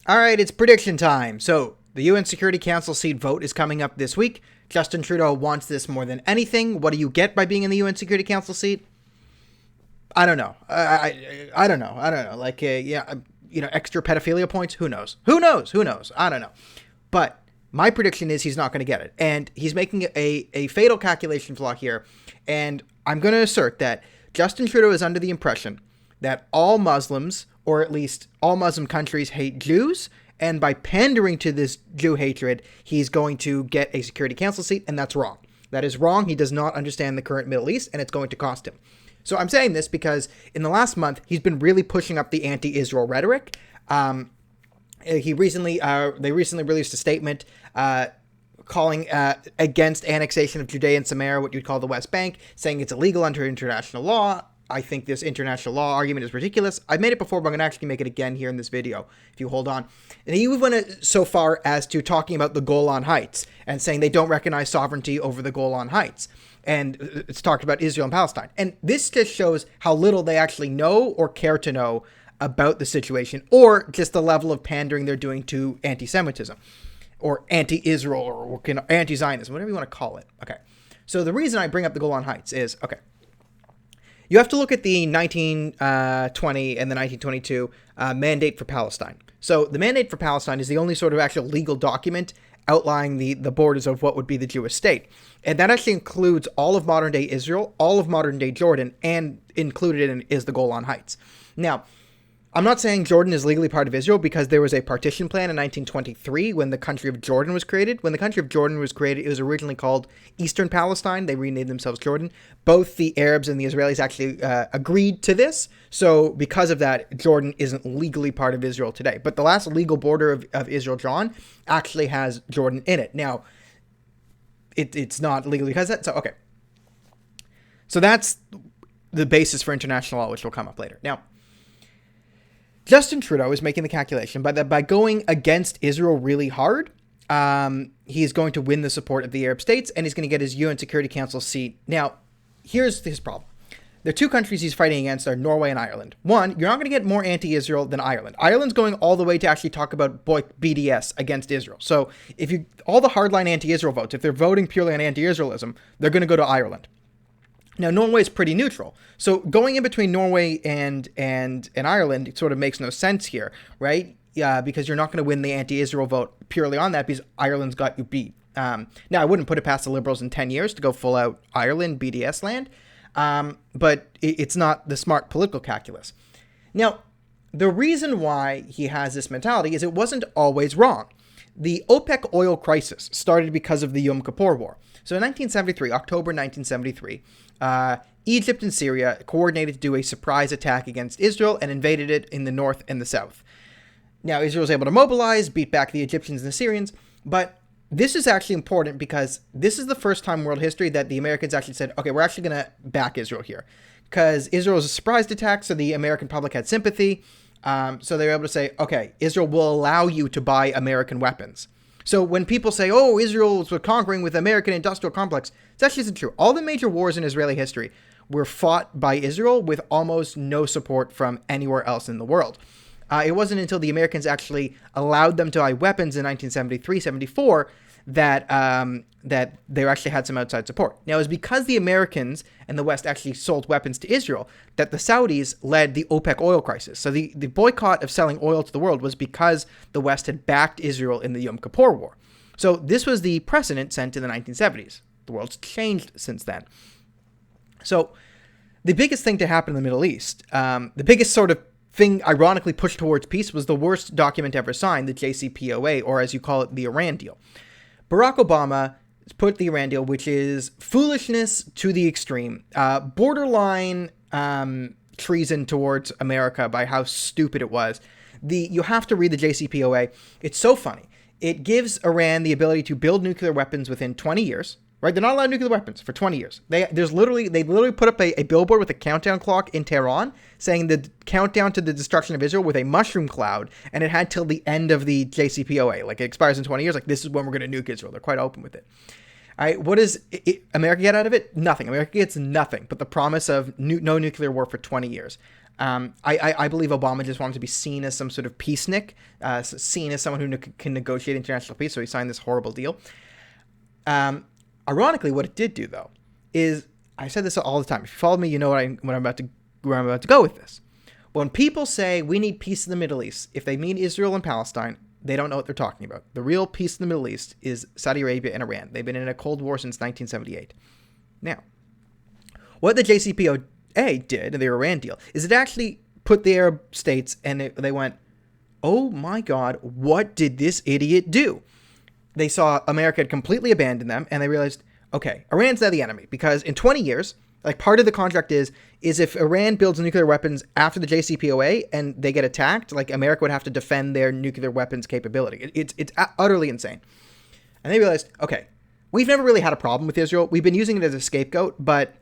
All right, it's prediction time. So, the UN Security Council seat vote is coming up this week. Justin Trudeau wants this more than anything. What do you get by being in the UN Security Council seat? I don't know. I don't know. I don't know. Like, extra pedophilia points? Who knows? Who knows? Who knows? I don't know. But my prediction is he's not going to get it. And he's making a fatal calculation flaw here. And I'm going to assert that Justin Trudeau is under the impression that all Muslims, or at least all Muslim countries, hate Jews. And by pandering to this Jew hatred, he's going to get a Security Council seat. And that's wrong. That is wrong. He does not understand the current Middle East, and it's going to cost him. So I'm saying this because in the last month, he's been really pushing up the anti-Israel rhetoric. They recently released a statement calling against annexation of Judea and Samaria, what you'd call the West Bank, saying it's illegal under international law. I think this international law argument is ridiculous. I've made it before, but I'm going to actually make it again here in this video, if you hold on. And he went so far as to talking about the Golan Heights and saying they don't recognize sovereignty over the Golan Heights. And it's talked about Israel and Palestine. And this just shows how little they actually know or care to know about the situation, or just the level of pandering they're doing to anti-Semitism or anti-Israel or anti-Zionism, whatever you want to call it. Okay. So the reason I bring up the Golan Heights is, okay, you have to look at the 1920 and the 1922 Mandate for Palestine. So the Mandate for Palestine is the only sort of actual legal document outlining the borders of what would be the Jewish state. And that actually includes all of modern-day Israel, all of modern-day Jordan, and included in is the Golan Heights. Now, I'm not saying Jordan is legally part of Israel because there was a partition plan in 1923 when the country of Jordan was created. When the country of Jordan was created, it was originally called Eastern Palestine. They renamed themselves Jordan. Both the Arabs and the Israelis actually agreed to this. So because of that, Jordan isn't legally part of Israel today. But the last legal border of Israel drawn actually has Jordan in it. Now, it's not legally because of that. So, okay. So that's the basis for international law, which will come up later. Now, Justin Trudeau is making the calculation by going against Israel really hard, he is going to win the support of the Arab states, and he's going to get his UN Security Council seat. Now, here's his problem. The two countries he's fighting against are Norway and Ireland. One, you're not going to get more anti-Israel than Ireland. Ireland's going all the way to actually talk about BDS against Israel. So all the hardline anti-Israel votes, if they're voting purely on anti-Israelism, they're going to go to Ireland. Now, Norway is pretty neutral. So going in between Norway and Ireland, it sort of makes no sense here, right? Yeah, because you're not going to win the anti-Israel vote purely on that because Ireland's got you beat. Now, I wouldn't put it past the Liberals in 10 years to go full out Ireland, BDS land, but it's not the smart political calculus. Now, the reason why he has this mentality is it wasn't always wrong. The OPEC oil crisis started because of the Yom Kippur War. So in 1973, October 1973, Egypt and Syria coordinated to do a surprise attack against Israel and invaded it in the north and the south. Now, Israel was able to mobilize, beat back the Egyptians and the Syrians, but this is actually important because this is the first time in world history that the Americans actually said, okay, we're actually going to back Israel here. Because Israel was a surprise attack, so the American public had sympathy. So they were able to say, okay, Israel will allow you to buy American weapons. So when people say, oh, Israel was conquering with American industrial complex, it actually isn't true. All the major wars in Israeli history were fought by Israel with almost no support from anywhere else in the world. It wasn't until the Americans actually allowed them to buy weapons in 1973-74 that they actually had some outside support. Now, it was because the Americans and the West actually sold weapons to Israel that the Saudis led the OPEC oil crisis. So the boycott of selling oil to the world was because the West had backed Israel in the Yom Kippur War. So this was the precedent set in the 1970s. The world's changed since then. So the biggest thing to happen in the Middle East, the biggest sort of thing ironically pushed towards peace was the worst document ever signed, the JCPOA, or as you call it, the Iran deal. Barack Obama put the Iran deal, which is foolishness to the extreme, borderline treason towards America by how stupid it was. You have to read the JCPOA. It's so funny. It gives Iran the ability to build nuclear weapons within 20 years. Right? They're not allowed nuclear weapons for 20 years. They literally put up a billboard with a countdown clock in Tehran saying the countdown to the destruction of Israel with a mushroom cloud, and it had till the end of the JCPOA. Like, it expires in 20 years. Like, this is when we're going to nuke Israel. They're quite open with it. All right, what does America get out of it? Nothing. America gets nothing but the promise of no nuclear war for 20 years. I believe Obama just wanted to be seen as some sort of peacenik, seen as someone who can negotiate international peace, so he signed this horrible deal. Ironically, what it did do, though, is, I said this all the time. If you follow me, you know where I'm about to go with this. When people say we need peace in the Middle East, if they mean Israel and Palestine, they don't know what they're talking about. The real peace in the Middle East is Saudi Arabia and Iran. They've been in a Cold War since 1978. Now, what the JCPOA did, the Iran deal, is it actually put the Arab states, and they went, oh my God, what did this idiot do? They saw America had completely abandoned them, and they realized, okay, Iran's now the enemy, because in 20 years, like, part of the contract is if Iran builds nuclear weapons after the JCPOA and they get attacked, like, America would have to defend their nuclear weapons capability. It's utterly insane. And they realized, okay, we've never really had a problem with Israel. We've been using it as a scapegoat, but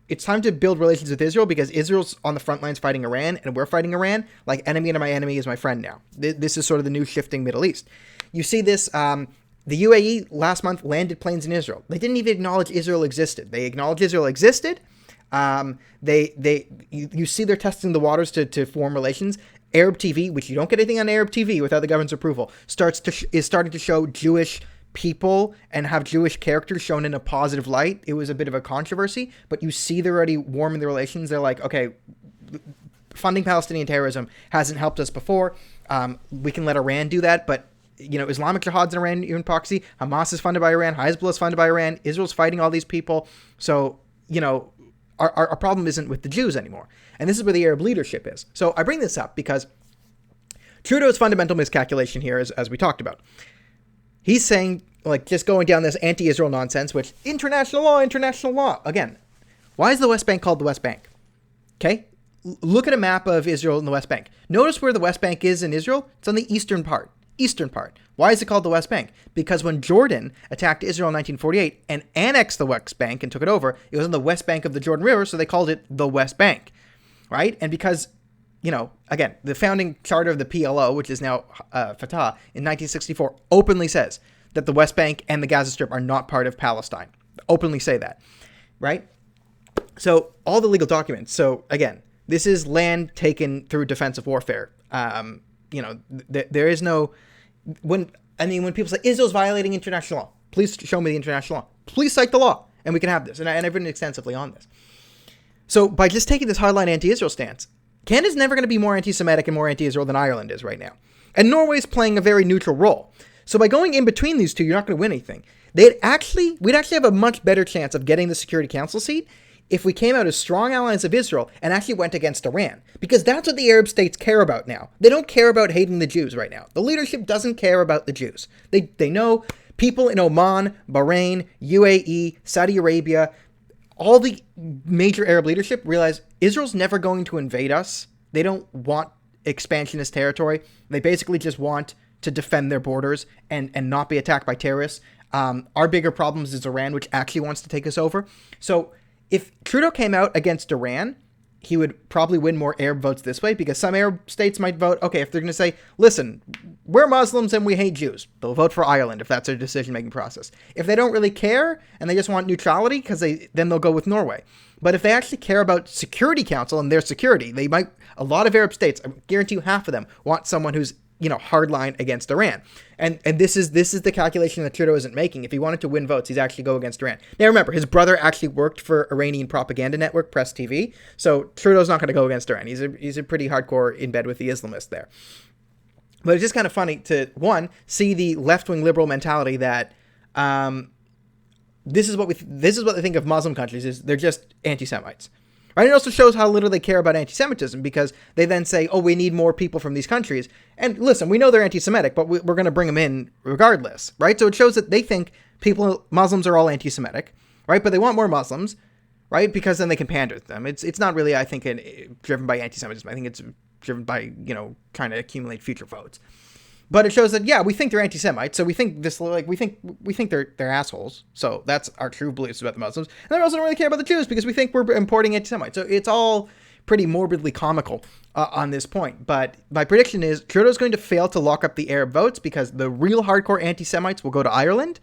it's time to build relations with Israel, because Israel's on the front lines fighting Iran, and we're fighting Iran. Like, enemy to my enemy is my friend now. This is sort of the new shifting Middle East. You see this, the UAE last month landed planes in Israel. They didn't even acknowledge Israel existed. They acknowledged Israel existed. You see they're testing the waters to form relations. Arab TV, which you don't get anything on Arab TV without the government's approval, is starting to show Jewish people and have Jewish characters shown in a positive light. It was a bit of a controversy, but you see they're already warming the relations. They're like, okay, funding Palestinian terrorism hasn't helped us before. We can let Iran do that, but Islamic Jihad's an Iranian proxy. Hamas is funded by Iran. Hezbollah is funded by Iran. Israel's fighting all these people. So, our problem isn't with the Jews anymore. And this is where the Arab leadership is. So I bring this up because Trudeau's fundamental miscalculation here, as we talked about. He's saying, like, just going down this anti-Israel nonsense, which international law. Again, why is the West Bank called the West Bank? Okay? Look at a map of Israel and the West Bank. Notice where the West Bank is in Israel. It's on the eastern part. Why is it called the West Bank? Because when Jordan attacked Israel in 1948 and annexed the West Bank and took it over, it was on the west bank of the Jordan River, so they called it the West Bank, right? And because, again, the founding charter of the PLO, which is now Fatah, in 1964, openly says that the West Bank and the Gaza Strip are not part of Palestine. Openly say that, right? So all the legal documents. So again, this is land taken through defensive warfare. There is no... When people say Israel's violating international law, please show me the international law. Please cite the law, and we can have this. And I've written extensively on this. So by just taking this hardline anti-Israel stance, Canada's never going to be more anti-Semitic and more anti-Israel than Ireland is right now. And Norway's playing a very neutral role. So by going in between these two, you're not going to win anything. We'd actually have a much better chance of getting the Security Council seat if we came out as strong allies of Israel and actually went against Iran. Because that's what the Arab states care about now. They don't care about hating the Jews right now. The leadership doesn't care about the Jews. They know people in Oman, Bahrain, UAE, Saudi Arabia, all the major Arab leadership realize Israel's never going to invade us. They don't want expansionist territory. They basically just want to defend their borders and not be attacked by terrorists. Our bigger problems is Iran, which actually wants to take us over. So if Trudeau came out against Iran, he would probably win more Arab votes this way, because some Arab states might vote, okay, if they're going to say, listen, we're Muslims and we hate Jews, they'll vote for Ireland if that's their decision-making process. If they don't really care and they just want neutrality, then they'll go with Norway. But if they actually care about Security Council and their security, a lot of Arab states, I guarantee you half of them, want someone who's hardline against Iran. And this is the calculation that Trudeau isn't making. If he wanted to win votes, he'd actually go against Iran. Now remember, his brother actually worked for Iranian propaganda network, Press TV, so Trudeau's not going to go against Iran. He's a pretty hardcore in bed with the Islamists there. But it's just kind of funny to, one, see the left-wing liberal mentality that this is what they think of Muslim countries, is they're just anti-Semites. Right? It also shows how little they care about anti-Semitism, because they then say, oh, we need more people from these countries. And listen, we know they're anti-Semitic, but we're going to bring them in regardless, right? So it shows that they think Muslims are all anti-Semitic, right? But they want more Muslims, right? Because then they can pander to them. It's not really, I think, driven by anti-Semitism. I think it's driven by, trying to accumulate future votes. But it shows that, yeah, we think they're anti-Semites, so we think we think they're assholes. So that's our true beliefs about the Muslims. And they also don't really care about the Jews because we think we're importing anti-Semites. So it's all pretty morbidly comical on this point. But my prediction is Trudeau's going to fail to lock up the Arab votes because the real hardcore anti-Semites will go to Ireland.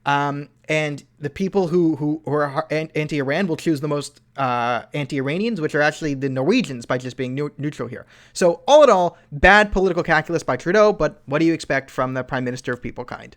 And and the people who are anti-Iran will choose the most anti-Iranians, which are actually the Norwegians, by just being neutral here. So all in all, bad political calculus by Trudeau, but what do you expect from the Prime Minister of People Kind?